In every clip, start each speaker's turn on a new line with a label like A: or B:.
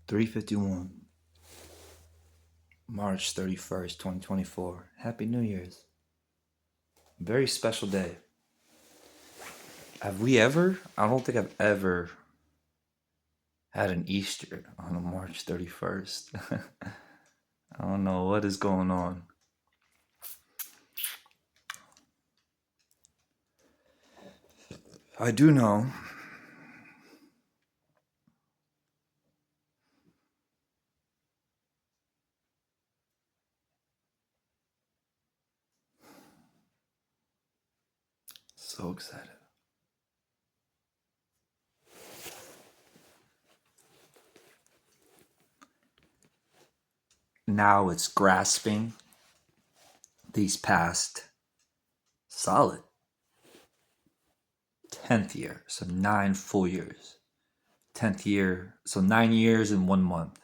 A: 3:51, March 31st, 2024. Happy New Year's. Very special day. Have we ever? I don't think I've ever had an Easter on a March 31st. I don't know what is going on. I do know so excited. Now it's grasping these past solid 10th year. So 9 full years. 10th year. So 9 years and 1 month.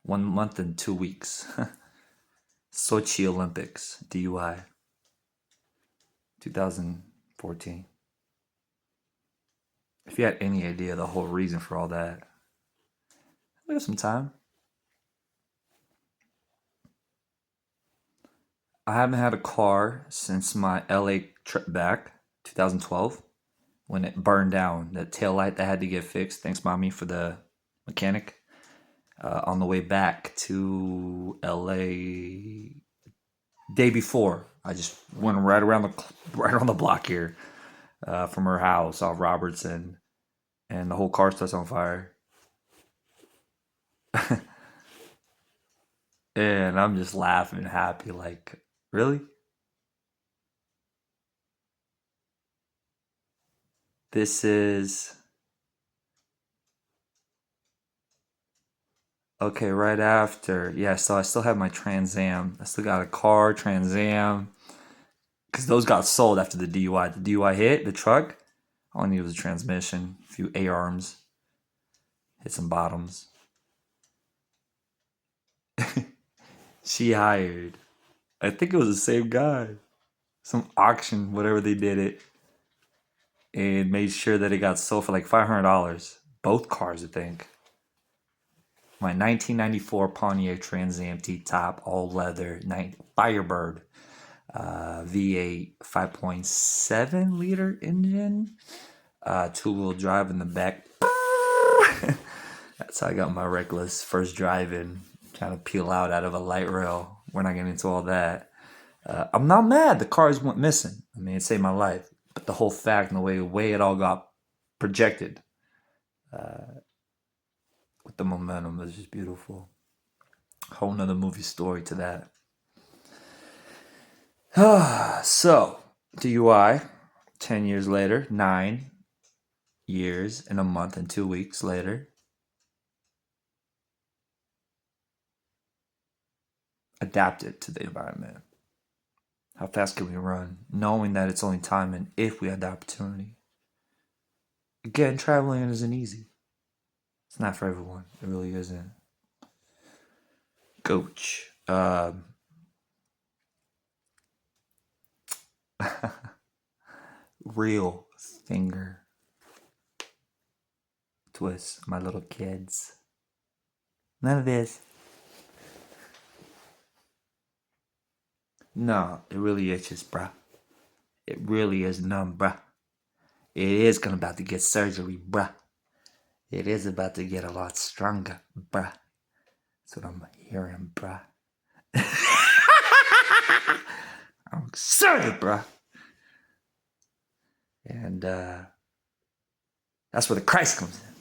A: 1 month and 2 weeks. Sochi Olympics, DUI, 2014. If you had any idea the whole reason for all that, we have some time. I haven't had a car since my LA trip back, 2012, when it burned down. The tail light that had to get fixed. Thanks, mommy, for the mechanic. On the way back to LA, day before, I just went right around the block here, from her house off Robertson, and the whole car starts on fire. And I'm just laughing, happy, like, really? This is okay, right after. Yeah, so I still have my Trans Am. I still got a car, Trans Am, because those got sold after the DUI. The DUI hit the truck. All I needed was a transmission, a few A arms, hit some bottoms. She hired, I think it was the same guy, some auction, whatever they did it, and made sure that it got sold for like $500. Both cars, I think. My 1994 Pontiac Trans Am T-top, all leather, Firebird, V8, 5.7 liter engine, two-wheel drive in the back. That's how I got my reckless first driving, trying to peel out of a light rail. We're not getting into all that. I'm not mad the cars went missing. I mean, it saved my life. But the whole fact and the way it all got projected, with the momentum was just beautiful. Whole nother movie story to that. So, DUI, 10 years later, 9 years and a month and 2 weeks later, adapted to the environment. How fast can we run, knowing that it's only time and if we had the opportunity? Again, traveling isn't easy. It's not for everyone. It really isn't. Coach. Real finger twist, my little kids. None of this. No, it really itches, bruh. It really is numb, bruh. It is gonna about to get surgery, bruh. It is about to get a lot stronger, bruh. That's what I'm hearing, bruh. I'm excited, bruh. And that's where the Christ comes in.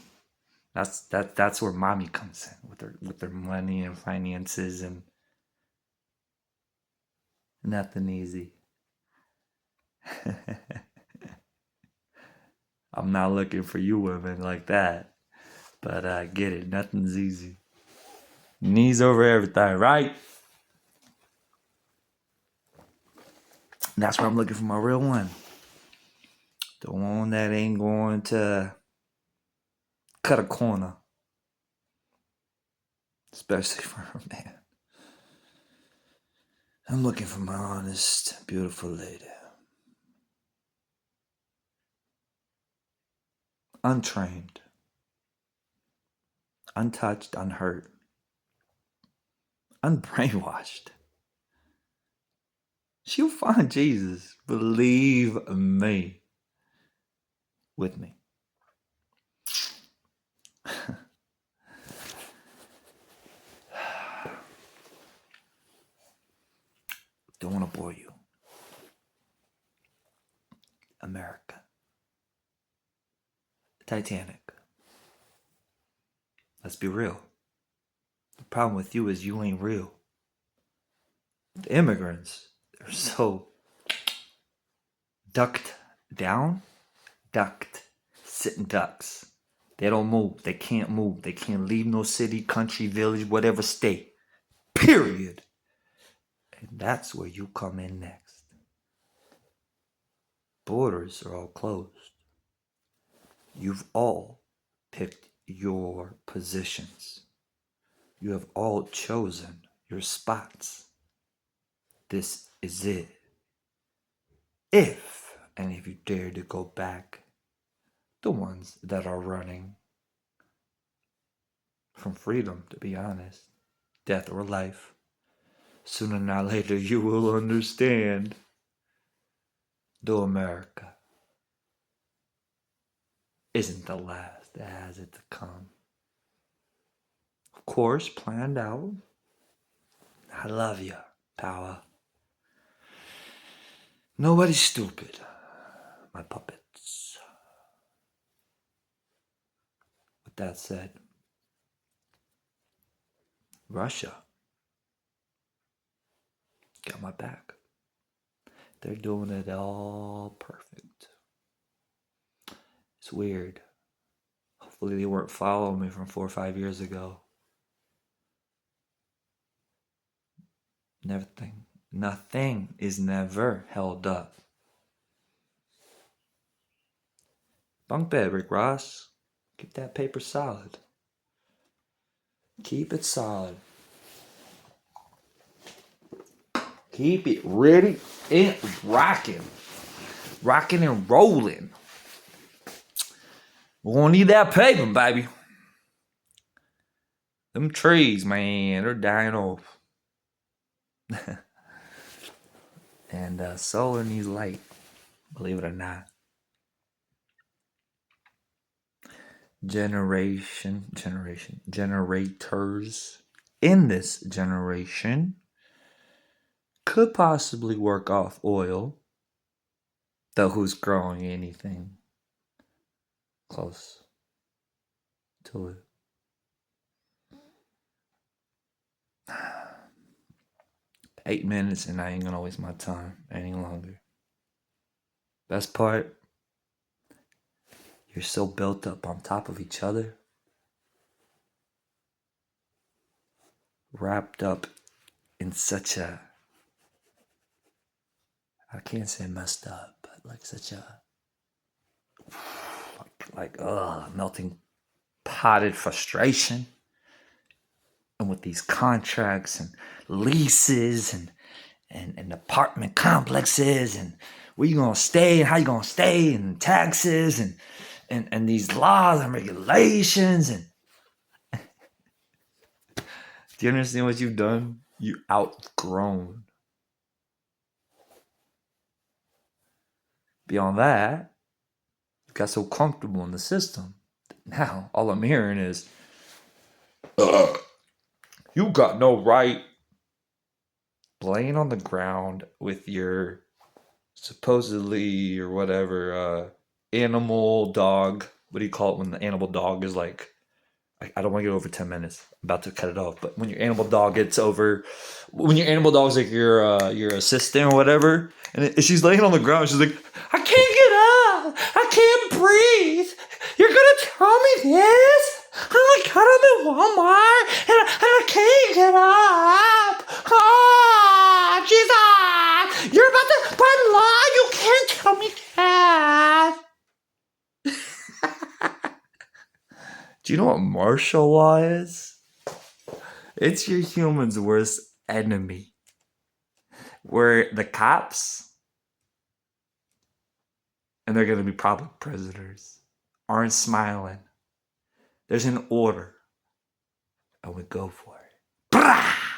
A: That's where mommy comes in with her money and finances and nothing easy. I'm not looking for you women like that, but I get it. Nothing's easy. Knees over everything, right? And that's where I'm looking for my real one. The one that ain't going to cut a corner, especially for a man. I'm looking for my honest, beautiful lady. Untrained, untouched, unhurt, unbrainwashed. She'll find Jesus. Believe me. With me. Don't want to bore you. America. Titanic. Let's be real. The problem with you is you ain't real. The immigrants, they're so ducked down, sitting ducks. They don't move. They can't move. They can't leave no city, country, village, whatever state. Period. And that's where you come in next. Borders are all closed. You've all picked your positions. You have all chosen your spots. This is it. If any of you dare to go back, the ones that are running from freedom, to be honest, death or life, sooner or not later you will understand. Though America isn't the last that has it to come. Of course, planned out. I love you, power. Nobody's stupid. My puppets. With that said, Russia got my back. They're doing it all perfect. It's weird. Hopefully they weren't following me from 4 or 5 years ago. Nothing is never held up. Bunk bed, Rick Ross. Keep that paper solid. Keep it solid. Keep it ready and rocking. Rocking and rolling. We're gonna need that paper, baby. Them trees, man, they're dying off. And solar needs light, believe it or not. Generators in this generation could possibly work off oil, though who's growing anything close to it? 8 minutes and I ain't gonna waste my time any longer. Best part, you're so built up on top of each other, wrapped up in such a, I can't say messed up, but like such a, melting potted frustration. And with these contracts and leases and apartment complexes and where you gonna stay and how you gonna stay and taxes and these laws and regulations and do you understand what you've done? You outgrown. Beyond that, you got so comfortable in the system. Now all I'm hearing is you got no right laying on the ground with your supposedly or whatever animal dog. What do you call it when the animal dog is like, I don't want to get over 10 minutes. I'm about to cut it off. But when your animal dog gets over, when your animal dog's like your assistant or whatever, and she's laying on the ground, she's like, I can't get up. I can't breathe. You're going to tell me this? Oh my God, I'm in Walmart and I can't get up. Oh, Jesus. You're about to, by law, you can't tell me that. Do you know what martial law is? It's your human's worst enemy. Where the cops, and they're going to be probably prisoners, aren't smiling. There's an order. I would go for it. Brah!